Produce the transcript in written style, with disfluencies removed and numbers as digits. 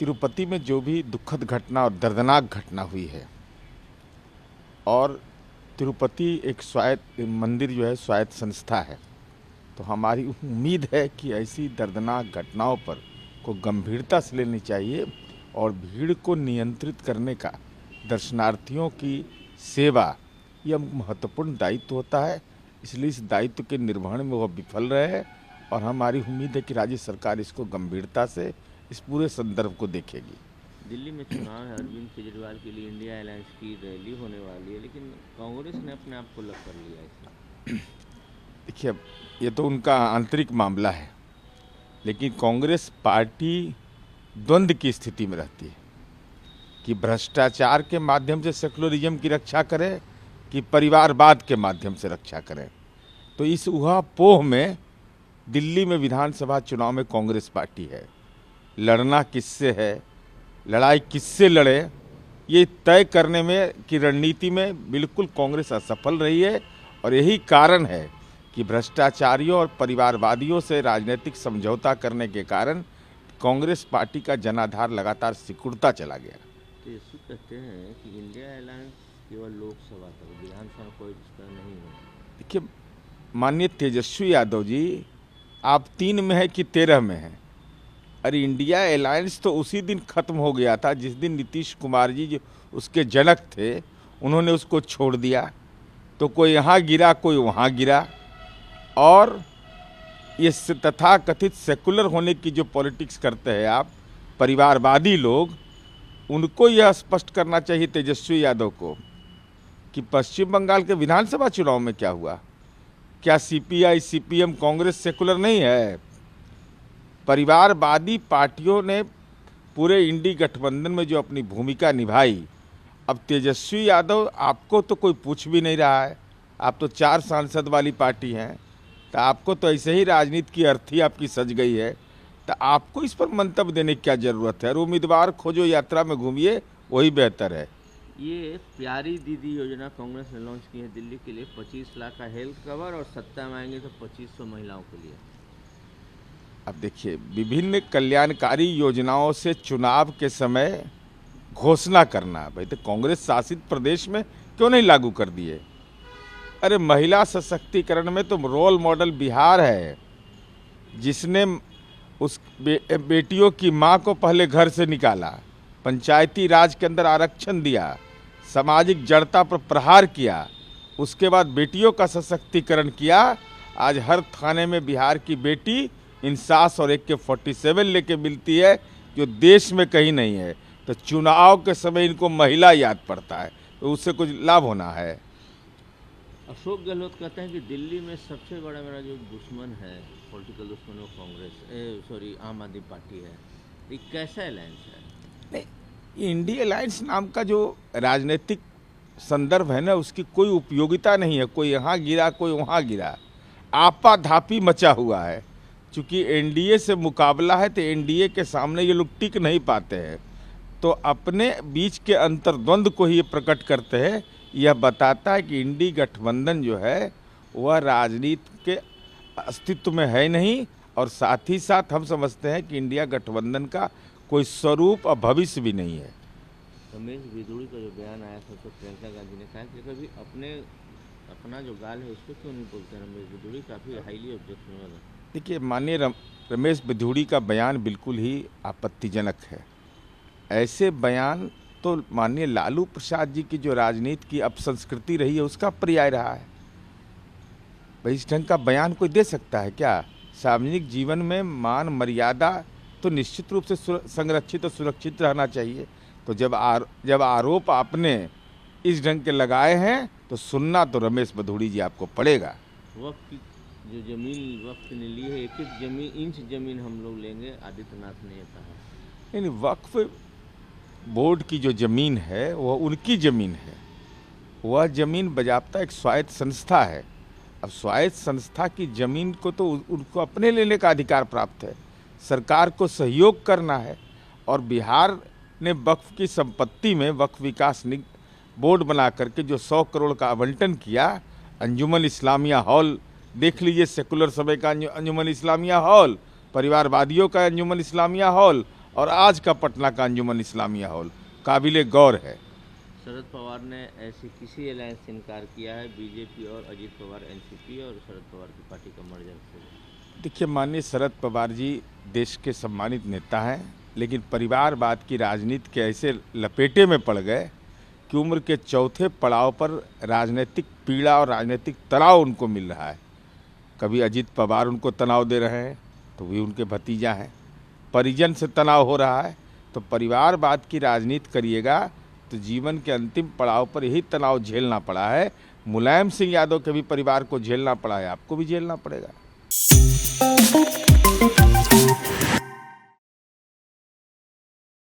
तिरुपति में जो भी दुखद घटना और दर्दनाक घटना हुई है, और तिरुपति एक स्वायत्त मंदिर जो है स्वायत्त संस्था है, तो हमारी उम्मीद है कि ऐसी दर्दनाक घटनाओं पर को गंभीरता से लेनी चाहिए और भीड़ को नियंत्रित करने का दर्शनार्थियों की सेवा यह महत्वपूर्ण दायित्व होता है। इसलिए इस दायित्व के निर्वहन में वह विफल रहे हैं और हमारी उम्मीद है कि राज्य सरकार इसको गंभीरता से इस पूरे संदर्भ को देखेगी। दिल्ली में चुनाव है, अरविंद केजरीवाल के लिए इंडिया अलायंस की रैली होने वाली है, लेकिन कांग्रेस ने अपने आप को अलग कर लिया है। देखिए, ये तो उनका आंतरिक मामला है, लेकिन कांग्रेस पार्टी द्वंद्व की स्थिति में रहती है कि भ्रष्टाचार के माध्यम से सेकुलरिज्म की रक्षा करे कि परिवारवाद के माध्यम से रक्षा करें। तो इस ऊहापोह में दिल्ली में विधानसभा चुनाव में कांग्रेस पार्टी है। लड़ना किससे है, लड़ाई किससे लड़े, ये तय करने में की रणनीति में बिल्कुल कांग्रेस असफल रही है। और यही कारण है कि भ्रष्टाचारियों और परिवारवादियों से राजनीतिक समझौता करने के कारण कांग्रेस पार्टी का जनाधार लगातार सिकुड़ता चला गया। तेजस्वी कहते हैं कि इंडिया अलायंस केवल लोकसभा तक, विधानसभा कोई रिश्ता नहीं है। देखिए, माननीय तेजस्वी यादव जी, आप 3 में है कि 13 में है? अरे, इंडिया अलायंस तो उसी दिन खत्म हो गया था जिस दिन नीतीश कुमार जी जो उसके जनक थे उन्होंने उसको छोड़ दिया। तो कोई यहाँ गिरा, कोई वहाँ गिरा, और ये तथाकथित सेकुलर होने की जो पॉलिटिक्स करते हैं आप, परिवारवादी लोग, उनको यह स्पष्ट करना चाहिए तेजस्वी यादव को कि पश्चिम बंगाल के विधानसभा चुनाव में क्या हुआ। क्या सीपीआई, सीपीएम, कांग्रेस सेकुलर नहीं है? परिवारवादी पार्टियों ने पूरे इंडी गठबंधन में जो अपनी भूमिका निभाई, अब तेजस्वी यादव, आपको तो कोई पूछ भी नहीं रहा है। आप तो 4 सांसद वाली पार्टी हैं, तो आपको तो ऐसे ही राजनीति की अर्थी आपकी सज गई है, तो आपको इस पर मंतव्य देने की क्या ज़रूरत है? और उम्मीदवार खोजो, यात्रा में घूमिए, वही बेहतर है। ये प्यारी दीदी योजना कांग्रेस ने लॉन्च की है दिल्ली के लिए। 25 लाख का हेल्थ कवर, और सत्ता में आएंगे तो 2500 महिलाओं के लिए। अब देखिए, विभिन्न कल्याणकारी योजनाओं से चुनाव के समय घोषणा करना, भाई तो कांग्रेस शासित प्रदेश में क्यों नहीं लागू कर दिए? अरे, महिला सशक्तिकरण में तो रोल मॉडल बिहार है, जिसने उस बेटियों की मां को पहले घर से निकाला, पंचायती राज के अंदर आरक्षण दिया, सामाजिक जड़ता पर प्रहार किया, उसके बाद बेटियों का सशक्तिकरण किया। आज हर थाने में बिहार की बेटी इंसास और AK-47 लेके मिलती है, जो देश में कहीं नहीं है। तो चुनाव के समय इनको महिला याद पड़ता है, तो उससे कुछ लाभ होना है। अशोक गहलोत कहते हैं कि दिल्ली में सबसे बड़ा मेरा जो दुश्मन है, पॉलिटिकल दुश्मन, वो कांग्रेस, आम आदमी पार्टी है। ये कैसा अलायंस है? नहीं, इंडिया अलायंस नाम का जो राजनीतिक संदर्भ है ना, उसकी कोई उपयोगिता नहीं है। कोई यहाँ गिरा, कोई वहाँ गिरा, आपाधापी मचा हुआ है। चूँकि एनडीए से मुकाबला है, तो एनडीए के सामने ये लोग टिक नहीं पाते हैं, तो अपने बीच के अंतर्द्वंद को ही ये प्रकट करते हैं। यह बताता है कि इंडी गठबंधन जो है वह राजनीति के अस्तित्व में है नहीं, और साथ ही साथ हम समझते हैं कि इंडिया गठबंधन का कोई स्वरूप और भविष्य भी नहीं है। रमेश बिधूड़ी का जो बयान आया था, तो प्रियंका गांधी ने कहा कि कभी अपना जो गाल है उसको क्यों नहीं बोलते? रमेश बिधूड़ी काफ़ी हाईली ऑब्जेक्शनेबल है। देखिए, माननीय रमेश बिधूड़ी का बयान बिल्कुल ही आपत्तिजनक है। ऐसे बयान तो माननीय लालू प्रसाद जी की जो राजनीति की अपसंस्कृति रही है उसका पर्याय रहा है। भाई, इस ढंग का बयान कोई दे सकता है क्या? सार्वजनिक जीवन में मान मर्यादा तो निश्चित रूप से संरक्षित और सुरक्षित रहना चाहिए। तो जब आरोप आपने इस ढंग के लगाए हैं, तो सुनना तो रमेश बिधूड़ी जी आपको पड़ेगा। वक्त की जो जमीन वक्त ने ली है, 1-1 इंच जमीन हम लोग लेंगे, आदित्यनाथ ने कहा। नहीं, वक्फ बोर्ड की जो ज़मीन है वह उनकी ज़मीन है। वह ज़मीन बजाबता एक स्वायत्त संस्था है। अब स्वायत्त संस्था की ज़मीन को तो उनको अपने लेने का अधिकार प्राप्त है, सरकार को सहयोग करना है। और बिहार ने वक्फ की संपत्ति में वक्फ विकास बोर्ड बना करके जो 100 करोड़ का आवंटन किया, अंजुमन इस्लामिया हॉल देख लीजिए, सेकुलर समय का अंजुमन इस्लामिया हॉल, परिवारवादियों का अंजुमन इस्लामिया हॉल, और आज का पटना का अंजुमन इस्लामिया हॉल काबिले गौर है। शरद पवार ने ऐसी किसी अलायंस से इनकार किया है? बीजेपी और अजीत पवार एनसीपी और शरद पवार की पार्टी का मर्जर से। देखिए, माननीय शरद पवार जी देश के सम्मानित नेता हैं, लेकिन परिवारवाद की राजनीति के ऐसे लपेटे में पड़ गए कि उम्र के चौथे पड़ाव पर राजनीतिक पीड़ा और राजनीतिक तनाव उनको मिल रहा है। कभी अजीत पवार उनको तनाव दे रहे हैं तो भी उनके भतीजा हैं, परिजन से तनाव हो रहा है, तो परिवारवाद की राजनीति करिएगा तो जीवन के अंतिम पड़ाव पर यही तनाव झेलना पड़ा है। मुलायम सिंह यादव के भी परिवार को झेलना पड़ा है, आपको भी झेलना पड़ेगा।